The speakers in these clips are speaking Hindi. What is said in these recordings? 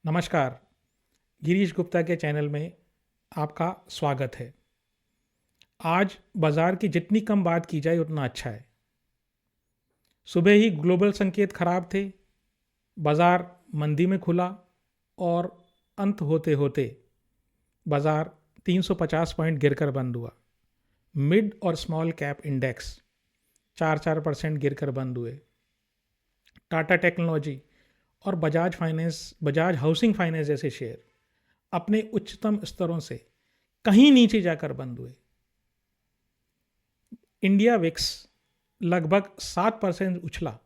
नमस्कार। गिरीश गुप्ता के चैनल में आपका स्वागत है। आज बाज़ार की जितनी कम बात की जाए उतना अच्छा है। सुबह ही ग्लोबल संकेत खराब थे, बाज़ार मंदी में खुला और अंत होते होते बाज़ार 350 पॉइंट गिरकर बंद हुआ। मिड और स्मॉल कैप इंडेक्स 4% गिरकर बंद हुए। टाटा टेक्नोलॉजी और बजाज हाउसिंग फाइनेंस जैसे शेयर अपने उच्चतम स्तरों से कहीं नीचे जाकर बंद हुए। इंडिया विक्स लगभग 7% उछला।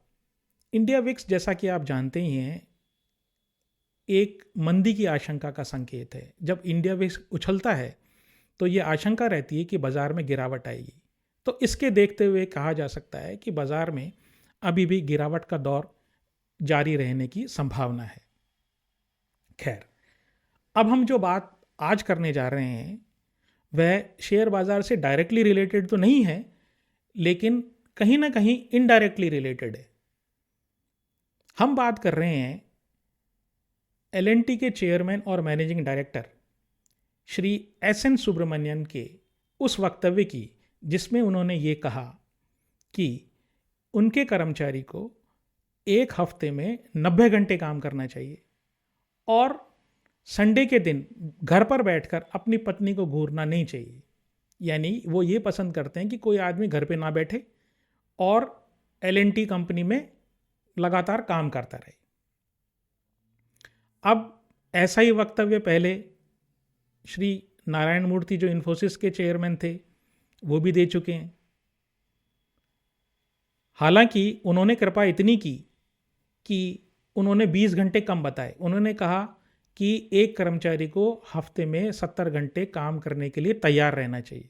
इंडिया विक्स, जैसा कि आप जानते ही हैं, एक मंदी की आशंका का संकेत है। जब इंडिया विक्स उछलता है तो ये आशंका रहती है कि बाजार में गिरावट आएगी। तो इसके देखते हुए कहा जा सकता है कि बाजार में अभी भी गिरावट का दौर जारी रहने की संभावना है। खैर, अब हम जो बात आज करने जा रहे हैं वह शेयर बाजार से डायरेक्टली रिलेटेड तो नहीं है, लेकिन कहीं ना कहीं इनडायरेक्टली रिलेटेड है। हम बात कर रहे हैं एल&टी के चेयरमैन और managing director Shri SN. Subramanian के उस वक्तव्य की, जिसमें उन्होंने ये कहा कि उनके कर्मचारी को एक हफ्ते में 90 घंटे काम करना चाहिए और संडे के दिन घर पर बैठकर अपनी पत्नी को घूरना नहीं चाहिए। यानी वो ये पसंद करते हैं कि कोई आदमी घर पे ना बैठे और एल&टी कंपनी में लगातार काम करता रहे। अब ऐसा ही वक्तव्य पहले श्री नारायण मूर्ति, जो इन्फोसिस के चेयरमैन थे, वो भी दे चुके हैं। हालांकि उन्होंने कृपा इतनी की कि उन्होंने 20 घंटे कम बताए। उन्होंने कहा कि एक कर्मचारी को हफ्ते में 70 घंटे काम करने के लिए तैयार रहना चाहिए।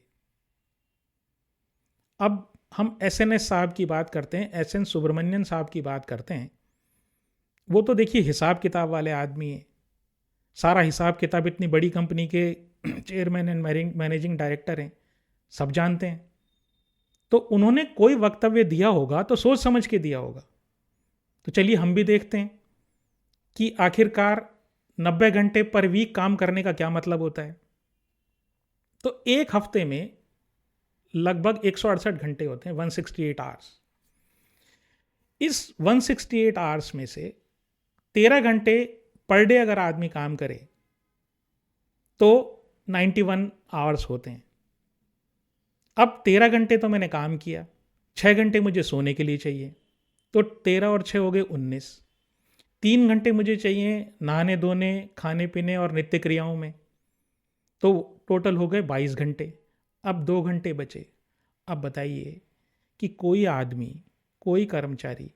अब हम एस साहब की बात करते हैं, एस.एन. सुब्रमण्यन साहब की बात करते हैं। वो तो देखिए हिसाब किताब वाले आदमी हैं। सारा हिसाब किताब, इतनी बड़ी कंपनी के चेयरमैन एंड मैनेजिंग डायरेक्टर हैं, सब जानते हैं। तो उन्होंने कोई वक्तव्य दिया होगा तो सोच समझ के दिया होगा। तो चलिए हम भी देखते हैं कि आखिरकार 90 घंटे पर वीक काम करने का क्या मतलब होता है। तो एक हफ्ते में लगभग 168 घंटे होते हैं, 168 आवर्स। इस 168 आवर्स में से 13 घंटे पर डे अगर आदमी काम करे तो 91 आवर्स होते हैं। अब 13 घंटे तो मैंने काम किया, 6 घंटे मुझे सोने के लिए चाहिए, तो 13 और 6 हो गए 19। 3 घंटे मुझे चाहिए नहाने धोने, खाने पीने और नित्य क्रियाओं में, तो टोटल हो गए 22 घंटे। अब 2 घंटे बचे। अब बताइए कि कोई आदमी, कोई कर्मचारी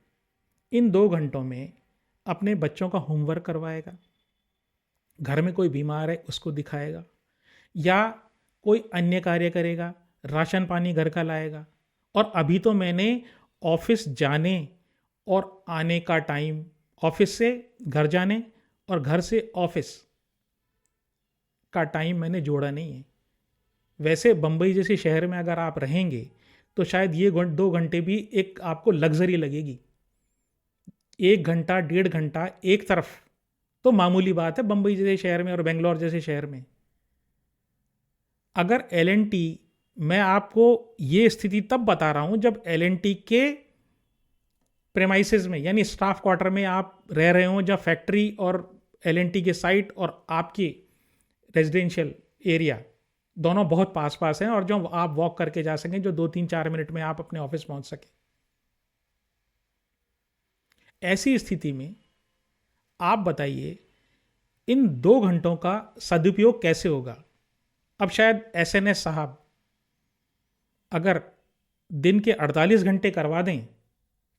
इन 2 घंटों में अपने बच्चों का होमवर्क करवाएगा, घर में कोई बीमार है उसको दिखाएगा, या कोई अन्य कार्य करेगा, राशन पानी घर का लाएगा। और अभी तो मैंने ऑफिस जाने और आने का टाइम, ऑफिस से घर जाने और घर से ऑफिस का टाइम मैंने जोड़ा नहीं है। वैसे बम्बई जैसे शहर में अगर आप रहेंगे तो शायद ये 2 घंटे भी एक आपको लग्जरी लगेगी। 1 घंटा 1.5 घंटा एक तरफ तो मामूली बात है बम्बई जैसे शहर में और बेंगलोर जैसे शहर में। अगर एल&टी, मैं आपको ये स्थिति तब बता रहा हूं जब एल&टी के प्रेमाइसेस में, यानी स्टाफ क्वार्टर में आप रह रहे हो, जब फैक्ट्री और एल&टी के साइट और आपकी रेजिडेंशियल एरिया दोनों बहुत पास पास हैं और जो आप वॉक करके जा सकें, जो 2-3-4 मिनट में आप अपने ऑफिस पहुंच सकें। ऐसी स्थिति में आप बताइए इन 2 घंटों का सदुपयोग कैसे होगा। अब शायद एस साहब अगर दिन के 48 घंटे करवा दें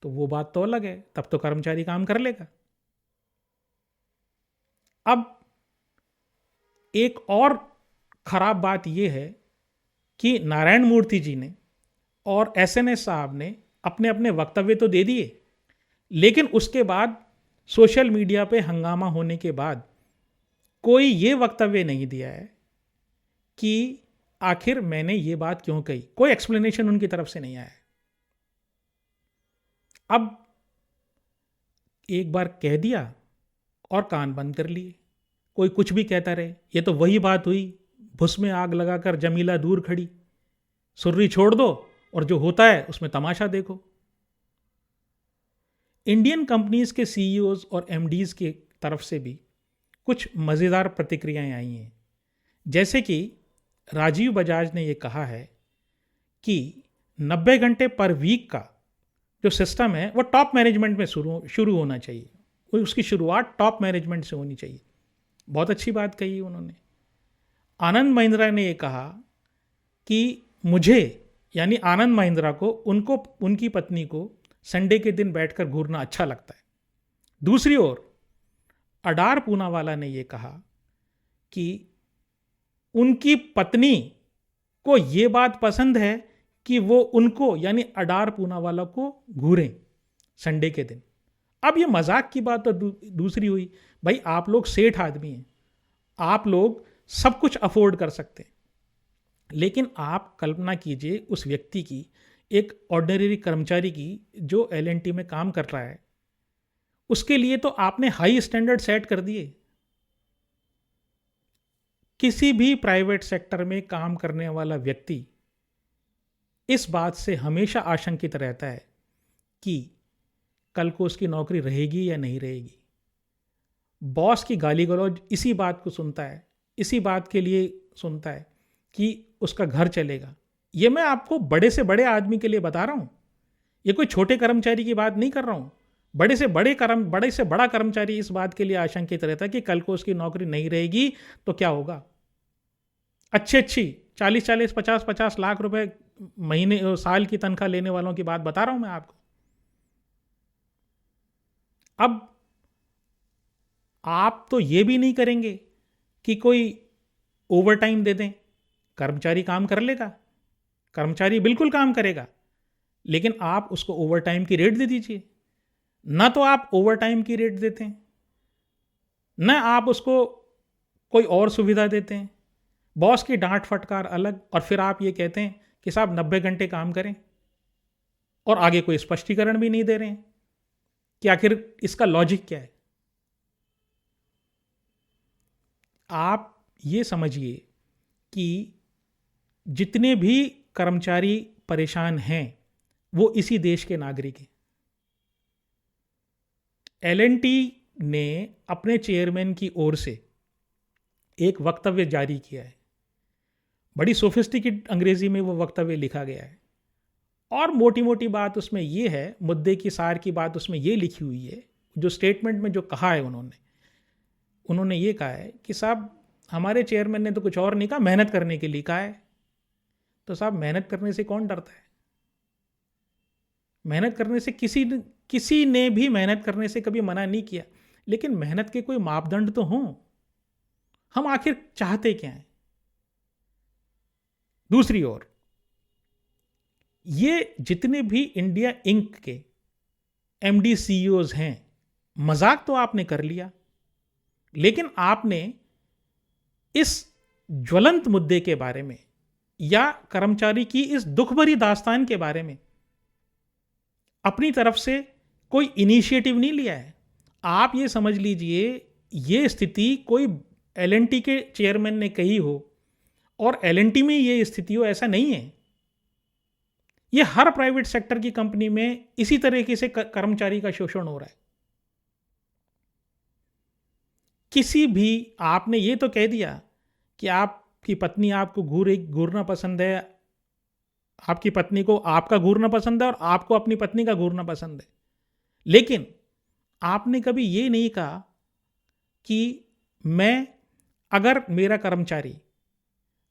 तो वो बात तो अलग है, तब तो कर्मचारी काम कर लेगा। अब एक और खराब बात यह है कि नारायण मूर्ति जी ने और एस साहब ने अपने अपने वक्तव्य तो दे दिए, लेकिन उसके बाद सोशल मीडिया पे हंगामा होने के बाद कोई ये वक्तव्य नहीं दिया है कि आखिर मैंने ये बात क्यों कही। कोई एक्सप्लेनेशन उनकी तरफ से नहीं आया है। अब एक बार कह दिया और कान बंद कर लिए। कोई कुछ भी कहता रहे। ये तो वही बात हुई, भुस में आग लगाकर जमीला दूर खड़ी, सुर्री छोड़ दो और जो होता है उसमें तमाशा देखो। इंडियन कंपनीज के सीईओज और एमडीज की तरफ से भी कुछ मज़ेदार प्रतिक्रियाएं आई हैं। जैसे कि राजीव बजाज ने ये कहा है कि 90 घंटे पर वीक का जो सिस्टम है वो टॉप मैनेजमेंट में शुरू होना चाहिए, उसकी शुरुआत टॉप मैनेजमेंट से होनी चाहिए। बहुत अच्छी बात कही उन्होंने। आनंद महिंद्रा ने ये कहा कि मुझे, यानी आनंद महिंद्रा को, उनको, उनकी पत्नी को संडे के दिन बैठकर घूरना अच्छा लगता है। दूसरी ओर अडार पूनावाला ने यह कहा कि उनकी पत्नी को यह बात पसंद है कि वो उनको, यानी अडार पूनावाला को, घूरें संडे के दिन। अब ये मजाक की बात तो दूसरी हुई। भाई आप लोग सेठ आदमी हैं, आप लोग सब कुछ अफोर्ड कर सकते हैं, लेकिन आप कल्पना कीजिए उस व्यक्ति की, एक ऑर्डिनरी कर्मचारी की जो एलएनटी में काम कर रहा है, उसके लिए तो आपने हाई स्टैंडर्ड सेट कर दिए। किसी भी प्राइवेट सेक्टर में काम करने वाला व्यक्ति इस बात से हमेशा आशंकित रहता है कि कल को उसकी नौकरी रहेगी या नहीं रहेगी। बॉस की गाली गलौज इसी बात को सुनता है, इसी बात के लिए सुनता है कि उसका घर चलेगा। ये मैं आपको बड़े से बड़े आदमी के लिए बता रहा हूँ, ये कोई छोटे कर्मचारी की बात नहीं कर रहा हूँ। बड़े से बड़ा कर्मचारी इस बात के लिए आशंकित रहता है कि कल को उसकी नौकरी नहीं रहेगी तो क्या होगा। अच्छी 40-40, 50-50 लाख रुपए महीने, साल की तनख्वाह लेने वालों की बात बता रहा हूं मैं आपको। अब आप तो ये भी नहीं करेंगे कि कोई ओवर टाइम दे दें। कर्मचारी काम कर लेगा, कर्मचारी बिल्कुल काम करेगा, लेकिन आप उसको ओवर टाइम की रेट दे दीजिए। ना तो आप ओवर टाइम की रेट देते हैं, ना आप उसको कोई और सुविधा देते हैं। बॉस की डांट फटकार अलग, और फिर आप ये कहते हैं कि साहब 90 घंटे काम करें, और आगे कोई स्पष्टीकरण भी नहीं दे रहे हैं कि आखिर इसका लॉजिक क्या है। आप ये समझिए कि जितने भी कर्मचारी परेशान हैं वो इसी देश के नागरिक हैं। एलएनटी ने अपने चेयरमैन की ओर से एक वक्तव्य जारी किया है। बड़ी सोफिस्टिकेट अंग्रेजी में वो वक्तव्य लिखा गया है, और मोटी मोटी बात उसमें ये है, मुद्दे की सार की बात उसमें ये लिखी हुई है। जो स्टेटमेंट में जो कहा है उन्होंने ये कहा है कि साहब हमारे चेयरमैन ने तो कुछ और नहीं कहा, मेहनत करने के लिए कहा है। तो साहब मेहनत करने से कौन डरता है? मेहनत करने से किसी ने भी मेहनत करने से कभी मना नहीं किया, लेकिन मेहनत के कोई मापदंड तो हों। हम आखिर चाहते क्या हैं? दूसरी ओर ये जितने भी इंडिया इंक के एमडी सीईओज हैं, मजाक तो आपने कर लिया, लेकिन आपने इस ज्वलंत मुद्दे के बारे में या कर्मचारी की इस दुख भरी दास्तान के बारे में अपनी तरफ से कोई इनिशिएटिव नहीं लिया है। आप ये समझ लीजिए ये स्थिति कोई एलएनटी के चेयरमैन ने कही हो और एलएनटी में ये स्थिति हो, ऐसा नहीं है। ये हर प्राइवेट सेक्टर की कंपनी में इसी तरीके से कर्मचारी का शोषण हो रहा है। किसी भी, आपने ये तो कह दिया कि आपकी पत्नी आपको घूरना पसंद है, आपकी पत्नी को आपका घूरना पसंद है और आपको अपनी पत्नी का घूरना पसंद है, लेकिन आपने कभी ये नहीं कहा कि अगर मेरा कर्मचारी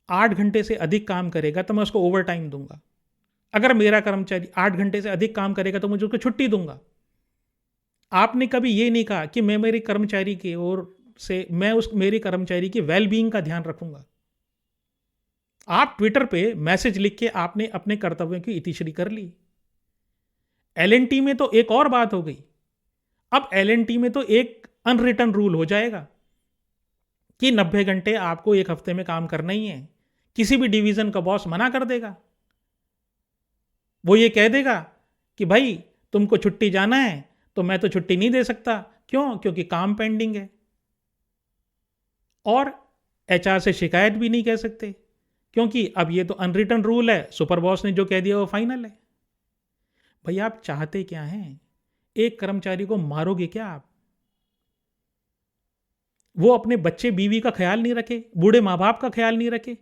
8 घंटे से अधिक काम करेगा तो मैं उसको ओवर टाइम दूंगा, अगर मेरा कर्मचारी 8 घंटे से अधिक काम करेगा तो मुझे उसको छुट्टी दूंगा। आपने कभी ये नहीं कहा कि मैं मेरे कर्मचारी की ओर से मेरे कर्मचारी की वेलबींग का ध्यान रखूंगा। आप ट्विटर पे मैसेज लिख के आपने अपने कर्तव्यों की इतिश्री कर ली। एलएनटी में तो एक और बात हो गई। अब एलएनटी में तो एक अनरिटन रूल हो जाएगा कि 90 घंटे आपको एक हफ्ते में काम करना ही है। किसी भी डिवीजन का बॉस मना कर देगा, वो ये कह देगा कि भाई तुमको छुट्टी जाना है तो मैं तो छुट्टी नहीं दे सकता। क्यों? क्योंकि काम पेंडिंग है। और एचआर से शिकायत भी नहीं कह सकते, क्योंकि अब ये तो अनरिटन रूल है, सुपर बॉस ने जो कह दिया वो फाइनल है। भाई आप चाहते क्या हैं? एक कर्मचारी को मारोगे क्या आप? वो अपने बच्चे बीवी का ख्याल नहीं रखे, बूढ़े माँ बाप का ख्याल नहीं रखे,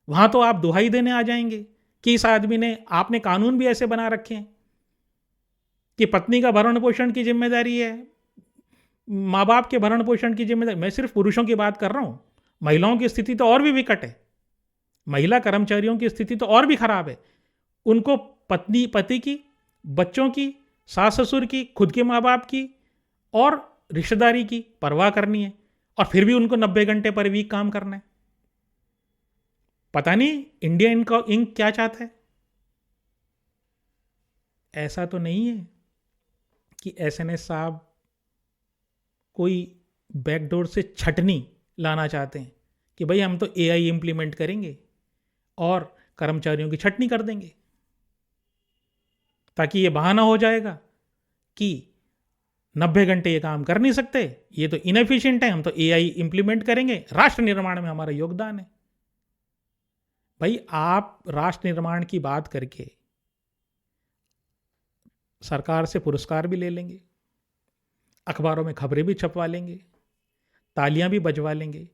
वहां तो आप दुहाई देने आ जाएंगे कि इस आदमी ने, आपने कानून भी ऐसे बना रखे हैं कि पत्नी का भरण पोषण की जिम्मेदारी है, माँ बाप के भरण पोषण की जिम्मेदारी। मैं सिर्फ पुरुषों की बात कर रहा हूं, महिलाओं की स्थिति तो और भी विकट है। महिला कर्मचारियों की स्थिति तो और भी खराब है। उनको पत्नी पति की, बच्चों की, सास ससुर की, खुद के माँ बाप की और रिश्तेदारी की परवाह करनी है, और फिर भी उनको 90 घंटे पर वीक काम करना है। पता नहीं इंडिया इंक क्या चाहता है। ऐसा तो नहीं है कि एसएनएस साहब कोई बैकडोर से छटनी लाना चाहते हैं कि भाई हम तो एआई इंप्लीमेंट करेंगे और कर्मचारियों की छटनी कर देंगे, ताकि ये बहाना हो जाएगा कि 90 घंटे ये काम कर नहीं सकते, ये तो इनएफिशिएंट है, हम तो एआई इंप्लीमेंट करेंगे, राष्ट्र निर्माण में हमारा योगदान है। भाई आप राष्ट्र निर्माण की बात करके सरकार से पुरस्कार भी ले लेंगे, अखबारों में खबरें भी छपवा लेंगे, तालियां भी बजवा लेंगे,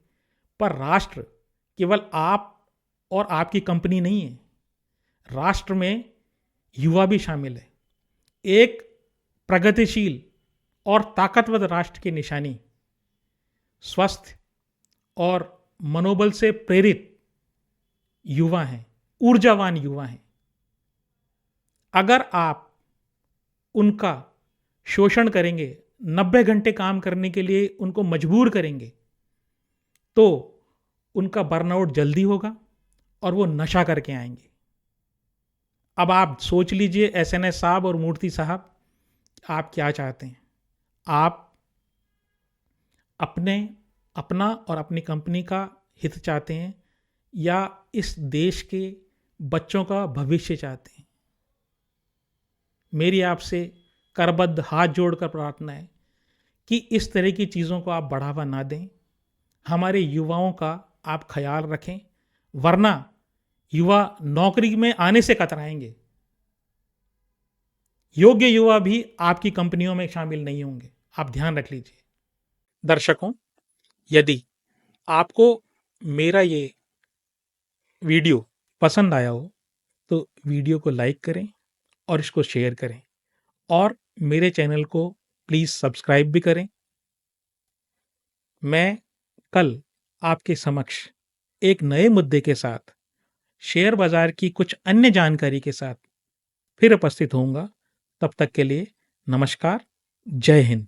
पर राष्ट्र केवल आप और आपकी कंपनी नहीं है। राष्ट्र में युवा भी शामिल है। एक प्रगतिशील और ताकतवर राष्ट्र की निशानी स्वस्थ और मनोबल से प्रेरित युवा हैं, ऊर्जावान युवा हैं। अगर आप उनका शोषण करेंगे, 90 घंटे काम करने के लिए उनको मजबूर करेंगे, तो उनका बर्नआउट जल्दी होगा और वो नशा करके आएंगे। अब आप सोच लीजिए एसएनएस साहब और मूर्ति साहब, आप क्या चाहते हैं? आप अपना और अपनी कंपनी का हित चाहते हैं, या इस देश के बच्चों का भविष्य चाहते हैं? मेरी आपसे करबद्ध हाथ जोड़कर प्रार्थना है कि इस तरह की चीज़ों को आप बढ़ावा ना दें। हमारे युवाओं का आप ख्याल रखें, वरना युवा नौकरी में आने से कतराएंगे। योग्य युवा भी आपकी कंपनियों में शामिल नहीं होंगे, आप ध्यान रख लीजिए। दर्शकों, यदि आपको मेरा ये वीडियो पसंद आया हो तो वीडियो को लाइक करें और इसको शेयर करें, और मेरे चैनल को प्लीज़ सब्सक्राइब भी करें। मैं कल आपके समक्ष एक नए मुद्दे के साथ, शेयर बाजार की कुछ अन्य जानकारी के साथ फिर उपस्थित होऊंगा। तब तक के लिए नमस्कार, जय हिंद।